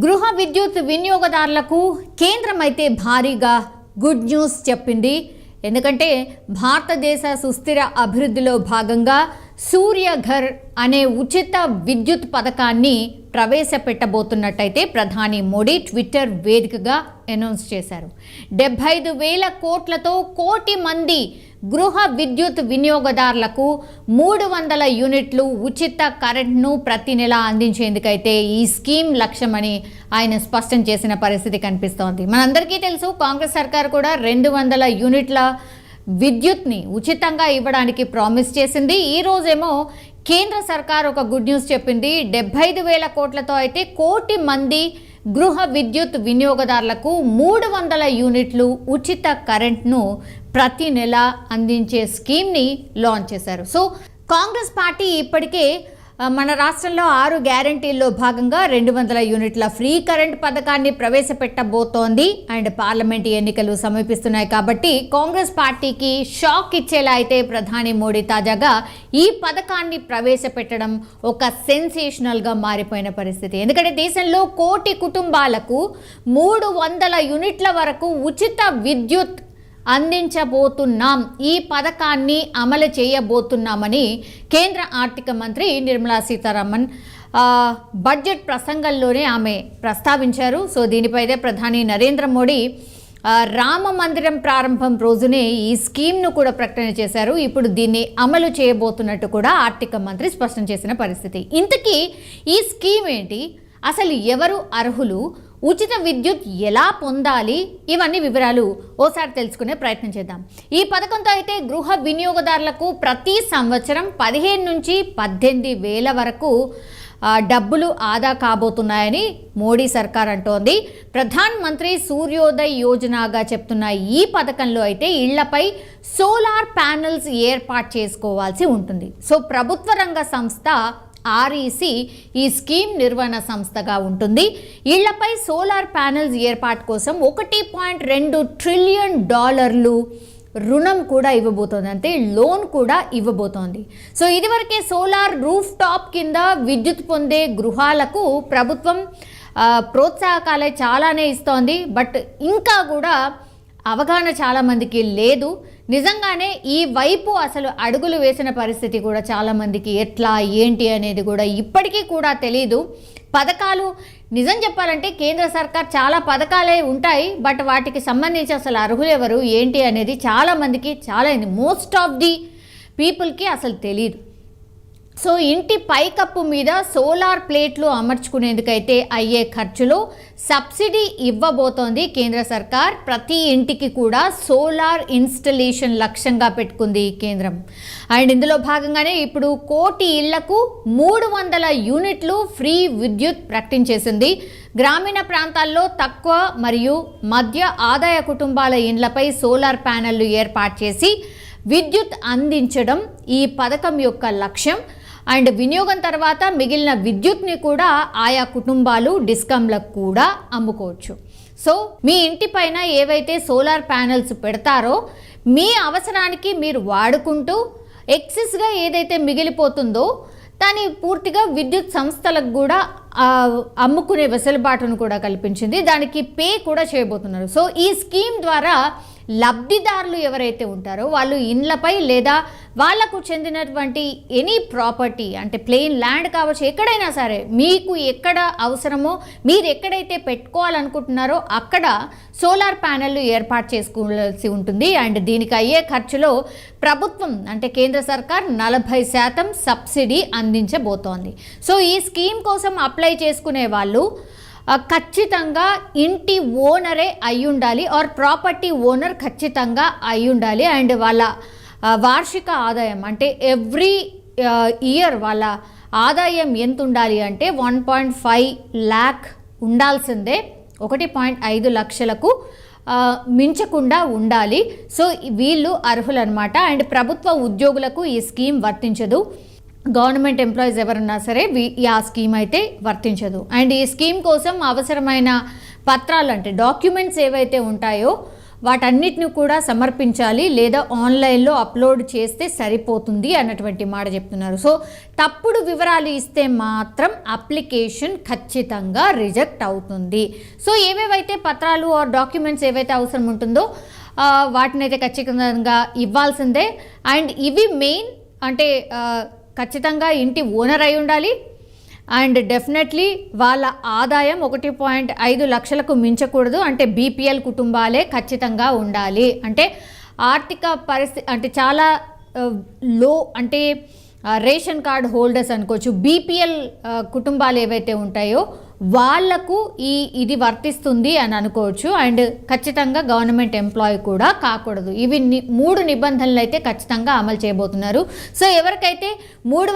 గృహ విద్యుత్ వినియోగదారులకు కేంద్రం అయితే భారీగా గుడ్ న్యూస్ చెప్పింది. ఎందుకంటే భారతదేశ సుస్థిర అభివృద్ధిలో భాగంగా సూర్యఘర్ అనే ఉచిత విద్యుత్ పథకాన్ని ప్రవేశపెట్టబోతున్నట్టయితే ప్రధాని మోడీ ట్విట్టర్ వేదికగా అనౌన్స్ చేశారు. 75,000 కోట్లతో కోటి మంది గృహ విద్యుత్ వినియోగదారులకు 300 యూనిట్లు ఉచిత కరెంట్ను ప్రతి నెల అందించేందుకైతే ఈ స్కీమ్ లక్ష్యమని ఆయన స్పష్టం చేసిన పరిస్థితి కనిపిస్తోంది. మనందరికీ తెలుసు, కాంగ్రెస్ సర్కార్ కూడా 200 యూనిట్ల విద్యుత్ని ఉచితంగా ఇవ్వడానికి ప్రామిస్ చేసింది. ఈ రోజేమో కేంద్ర సర్కార్ ఒక గుడ్ న్యూస్ చెప్పింది. 75,000 కోట్లతో అయితే కోటి మంది గృహ విద్యుత్ వినియోగదారులకు 300 యూనిట్లు ఉచిత కరెంట్ను ప్రతి నెల అందించే స్కీమ్ని లాంచ్ చేశారు. సో కాంగ్రెస్ పార్టీ ఇప్పటికే మన రాష్ట్రంలో 6 గ్యారంటీల్లో భాగంగా 200 యూనిట్ల ఫ్రీ కరెంట్ పథకాన్ని ప్రవేశపెట్టబోతోంది. అండ్ పార్లమెంట్ ఎన్నికలు సమీపిస్తున్నాయి కాబట్టి కాంగ్రెస్ పార్టీకి షాక్ ఇచ్చేలా అయితే ప్రధాని మోడీ తాజాగా ఈ పథకాన్ని ప్రవేశపెట్టడం ఒక సెన్సేషనల్గా మారిపోయిన పరిస్థితి. ఎందుకంటే దేశంలో కోటి కుటుంబాలకు 300 యూనిట్ల వరకు ఉచిత విద్యుత్ అందించబోతున్నాం, ఈ పథకాన్ని అమలు చేయబోతున్నామని కేంద్ర ఆర్థిక మంత్రి నిర్మలా సీతారామన్ బడ్జెట్ ప్రసంగంలోనే ఆమె ప్రస్తావించారు. సో దీనిపైదే ప్రధాని నరేంద్ర మోడీ రామ మందిరం ప్రారంభం రోజునే ఈ స్కీమ్ను కూడా ప్రకటన చేశారు. ఇప్పుడు దీన్ని అమలు చేయబోతున్నట్టు కూడా ఆర్థిక మంత్రి స్పష్టం చేసిన పరిస్థితి. ఇంతకీ ఈ స్కీమ్ ఏంటి, అసలు ఎవరు అర్హులు, ఉచిత విద్యుత్ ఎలా పొందాలి, ఇవన్నీ వివరాలు ఓసారి తెలుసుకునే ప్రయత్నం చేద్దాం. ఈ పథకంతో అయితే గృహ వినియోగదారులకు ప్రతి సంవత్సరం 15 నుంచి 18 వేల వరకు డబ్బులు ఆదా కాబోతున్నాయని మోడీ సర్కార్ అంటోంది. ప్రధాన్ మంత్రి సూర్యోదయ్ యోజనగా చెప్తున్న ఈ పథకంలో అయితే ఇళ్లపై సోలార్ ప్యానెల్స్ ఏర్పాటు చేసుకోవాల్సి ఉంటుంది. సో ప్రభుత్వ రంగ సంస్థ REC ఈ స్కీమ్ నిర్వహణ సంస్థగా ఉంటుంది. ఇళ్లపై సోలార్ ప్యానెల్స్ ఏర్పాటు కోసం $1.2 ట్రిలియన్ రుణం కూడా ఇవ్వబోతోంది, అంటే లోన్ కూడా ఇవ్వబోతోంది. సో ఇదివరకే సోలార్ రూఫ్ టాప్ కింద విద్యుత్ పొందే గృహాలకు ప్రభుత్వం ప్రోత్సాహకాలే చాలానే ఇస్తోంది. బట్ ఇంకా కూడా అవగాహన చాలామందికి లేదు. నిజంగానే ఈ వైపు అసలు అడుగులు వేసిన పరిస్థితి కూడా చాలామందికి ఎట్లా ఏంటి అనేది కూడా ఇప్పటికీ కూడా తెలీదు. పథకాలు నిజం చెప్పాలంటే కేంద్ర సర్కార్ చాలా పథకాలే ఉంటాయి, బట్ వాటికి సంబంధించి అసలు అర్హులు ఎవరు ఏంటి అనేది చాలామందికి మోస్ట్ ఆఫ్ ది పీపుల్కి అసలు తెలియదు. సో ఇంటి పైకప్పు మీద సోలార్ ప్లేట్లు అమర్చుకునేందుకైతే అయ్యే ఖర్చులో సబ్సిడీ ఇవ్వబోతోంది కేంద్ర సర్కార్. ప్రతి ఇంటికి కూడా సోలార్ ఇన్స్టలేషన్ లక్ష్యంగా పెట్టుకుంది కేంద్రం. అండ్ ఇందులో భాగంగానే ఇప్పుడు కోటి ఇళ్లకు 300 యూనిట్లు ఫ్రీ విద్యుత్ ప్రకటించేసింది. గ్రామీణ ప్రాంతాల్లో తక్కువ మరియు మధ్య ఆదాయ కుటుంబాల ఇండ్లపై సోలార్ ప్యానెళ్లు ఏర్పాటు చేసి విద్యుత్ అందించడం ఈ పథకం యొక్క లక్ష్యం. అండ్ వినియోగం తర్వాత మిగిలిన విద్యుత్ని కూడా ఆయా కుటుంబాలు డిస్కంలకు కూడా అమ్ముకోవచ్చు. సో మీ ఇంటి పైన ఏవైతే సోలార్ ప్యానెల్స్ పెడతారో మీ అవసరానికి మీరు వాడుకుంటూ ఎక్సెస్గా ఏదైతే మిగిలిపోతుందో దాన్ని పూర్తిగా విద్యుత్ సంస్థలకు కూడా అమ్ముకునే వెసులుబాటును కూడా కల్పించింది. దానికి పే కూడా చేయబోతున్నారు. సో ఈ స్కీమ్ ద్వారా లబ్ధిదారులు ఎవరైతే ఉంటారో వాళ్ళు ఇండ్లపై లేదా వాళ్లకు చెందినటువంటి ఎనీ ప్రాపర్టీ, అంటే ప్లెయిన్ ల్యాండ్ కావచ్చు, ఎక్కడైనా సరే మీకు ఎక్కడ అవసరమో మీరు ఎక్కడైతే పెట్టుకోవాలనుకుంటున్నారో అక్కడ సోలార్ ప్యానెల్లు ఏర్పాటు చేసుకోవాల్సి ఉంటుంది. అండ్ దీనికి అయ్యే ఖర్చులో ప్రభుత్వం అంటే కేంద్ర సర్కార్ 40% సబ్సిడీ అందించబోతోంది. సో ఈ స్కీమ్ కోసం అప్లై చేసుకునే వాళ్ళు ఖచ్చితంగా ఇంటి ఓనరే అయి ఉండాలి, ఆర్ ప్రాపర్టీ ఓనర్ ఖచ్చితంగా అయి ఉండాలి. అండ్ వాళ్ళ వార్షిక ఆదాయం అంటే ఎవ్రీ ఇయర్ వాళ్ళ ఆదాయం ఎంత ఉండాలి అంటే 1.5 lakh ఉండాల్సిందే. 1.5 లక్షలకు మించకుండా ఉండాలి. సో వీళ్ళు అర్హులు అనమాట. అండ్ ప్రభుత్వ ఉద్యోగులకు ఈ స్కీమ్ వర్తించదు. గవర్నమెంట్ ఎంప్లాయీస్ ఎవరన్నా సరే ఆ స్కీమ్ అయితే వర్తించదు. అండ్ ఈ స్కీమ్ కోసం అవసరమైన పత్రాలు అంటే డాక్యుమెంట్స్ ఏవైతే ఉంటాయో వాటన్నిటిని కూడా సమర్పించాలి లేదా ఆన్లైన్లో అప్లోడ్ చేస్తే సరిపోతుంది అన్నటువంటి మాట చెప్తున్నారు. సో తప్పుడు వివరాలు ఇస్తే మాత్రం అప్లికేషన్ ఖచ్చితంగా రిజెక్ట్ అవుతుంది. సో ఏవేవైతే పత్రాలు ఆర్ డాక్యుమెంట్స్ ఏవైతే అవసరం ఉంటుందో వాటిని అయితే ఖచ్చితంగా ఇవ్వాల్సిందే. అండ్ ఇవి మెయిన్ అంటే ఖచ్చితంగా ఇంటి ఓనర్ అయి ఉండాలి. అండ్ డెఫినెట్లీ వాళ్ళ ఆదాయం 1.5 లక్షలకు మించకూడదు. అంటే బీపీఎల్ కుటుంబాలే ఖచ్చితంగా ఉండాలి. అంటే ఆర్థిక పరిస్థితి అంటే చాలా లో అంటే రేషన్ కార్డ్ హోల్డర్స్ అనుకోవచ్చు, బీపీఎల్ కుటుంబాలు ఏవైతే ఉంటాయో వాళ్లకు ఇది వర్తిస్తుంది అని అనుకోవచ్చు. అండ్ ఖచ్చితంగా గవర్నమెంట్ ఎంప్లాయీ కూడా కాకూడదు. ఇవి 3 నిబంధనలు అయితే ఖచ్చితంగా అమలు చేయబోతున్నారు. సో ఎవరికైతే